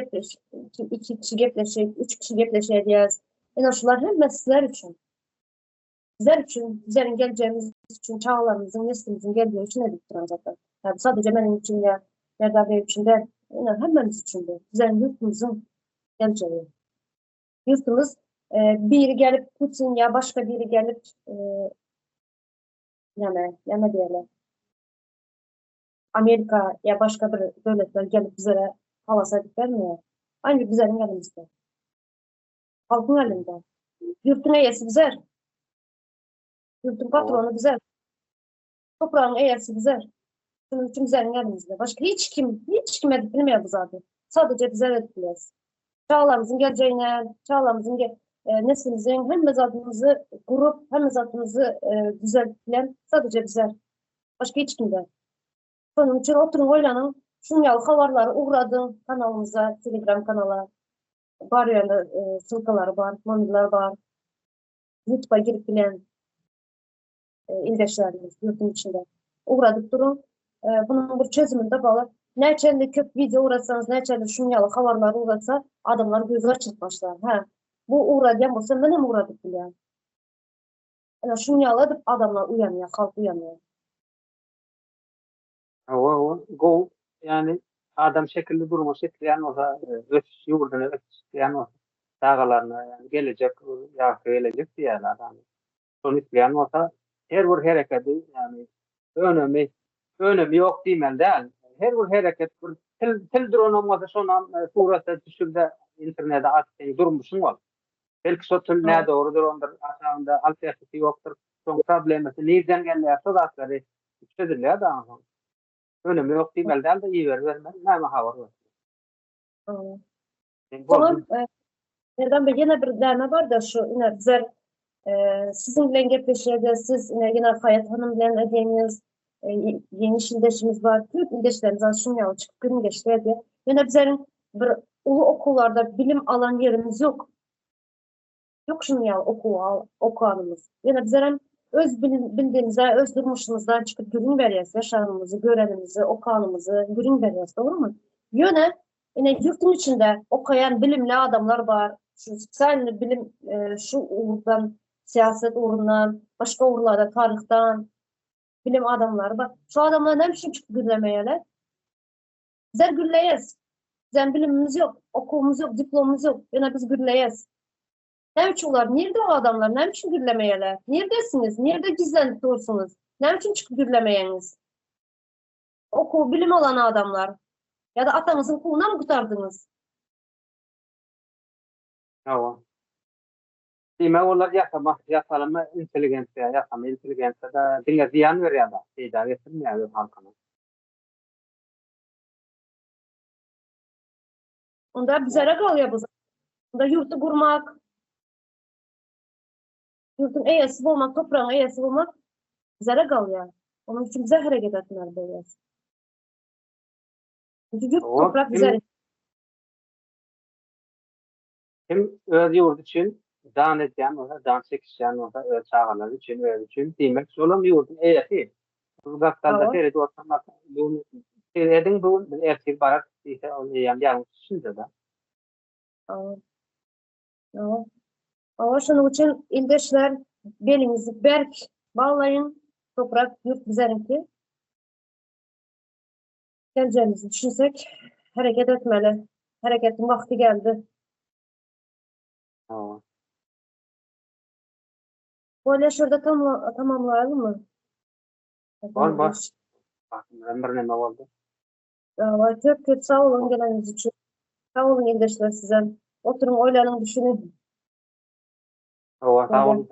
iki kişi gepleşik, üç kişi gepleşeceğiz. Yani şunlar hem sizler için. Bizler için, bizlerin geleceğimiz için, çağlarımızın, neslimizin geleceği için edip duran zaten. Yani sadece benim için ya, Erdal Bey için de, yani hepimiz için de. Bizlerin yurtumuzun geleceği. Yurtumuz, biri gelip Putin ya başka biri gelip yani diyelim. Amerika ya başka bir devletler gelip bize halasaydık vermiyor. Aynı bizlerin elimizde. Halkın elinde. Yurtun eyesi bizer. Yurtun patronu bizer. Toprağın eyesi bizer. Bunun için bizlerin elimizde. Başka hiç kim edip bilmiyor bu zaten. Sadece bize edipleyiz. Çağlarımızın geleceğine, çağlarımızın neslimizin hem mezatımızı kurup hem mezatımızı düzeltilen sadece bizler. Başka hiç kim de. Bunun için oturun oylanın. Şunyalı havarları uğradın kanalımıza, Telegram kanala. Var yani sılkalar var, mobilyalar var. YouTube'a girip bilen ildeşlerimiz yurtun içinde. Uğradık durun. Bunun bir çözümünde bağlı. Neçeli köp video uğratsanız, neçeli şunyalı havarları uğratsa adamlar gözler çıkmışlar. Bu uğrayan olsa benim uğradık bilen. Yani şunyalı edip adamlar uyanıyor, halk uyanıyor. Go yani adam şekilli durma şekliyen olsa ötüş yurduna ötüşleyen olsa dağlarına yani gelecek gelecek diye adam. Son isteyen olsa her bir hareketi yani önemi yok diyemem değil. Her bir hareket bir til olmasa sonra surata düşürde internete atayım durmuşsun var. Belki so til ne doğrudur ondur aşağında alternatifi yoktur. Son problemesi nereden gelirse da asları çözülüyor da. Önemi yok diyemem değil de iyi vermem. Ne haber var. Tamam. Erdem Bey yine bir derme var da şu yine bizler sizinle gepleşeceğiz. Siz yine Hayat Hanım bilen edeceğiniz yeni ildeşimiz var. Türk ildeşlerimizden şunu çıkıp gün geçti. Yine bizlerin bir ulu okullarda bilim alan yerimiz yok. Yok şunu ya okuanımız. Yine bizlerin öz bildiğimizden, öz durmuşumuzdan çıkıp gün veriyoruz. Yaşamımızı, görenimizi, okuanımızı gün veriyoruz. Doğru mu? Yine yurtun içinde okuyan bilimli adamlar var. Şu sosyal bilim, şu uğurdan, siyaset uğrundan, başka uğurlarda, tarihten bilim adamları var. Şu adamlar ne biçim çıkıp gürlemeyeler? Bizler gürleyiz. Bizim bilimimiz yok, okulumuz yok, diplomamız yok. Yine biz gürleyiz. Ne biçimler? Nerede o adamlar? Ne biçim gürlemeyeler? Neredesiniz? Nerede gizlenip durursunuz? Ne biçim çıkıp gürlemeyeniz? Okul, bilim olan adamlar. Ya da atanızın kuluna mı kurtardınız? Tamam. Demek onlar yasalama inteligensiya da dinle ziyan veriyor da. Ziyan getirmiyor halkına. Onda bizlere kalıyor bu. Onda yurtu kurmak, yurtun eyesi olmak, toprağın eyesi olmak bizlere kalıyor. Onun için bize hareket etmeler böyle. Çünkü yurt toprak bize. Kim öz yurt için dan edeceğim olsa, dan çekişeceğim olsa, öz çağalar için, öz için demek solum yurdun eyesi. Uzaktan seyret ortamak, bunu seyredin bu erkek barak ise onu yanlış düşünce de. Ama şunun için ildeşler belinizi berk bağlayın. Toprak yurt bizlerinki. Geleceğimizi düşünsek hareket etmeli. Hareketin vakti geldi. Tamam. Böyle şurada tamamlayalım mı? Var. Bak, ben ne oldu? Çok sağ olun geleniz için. Sağ olun ildeşler size. Oturun oylanın düşünün. Tamam.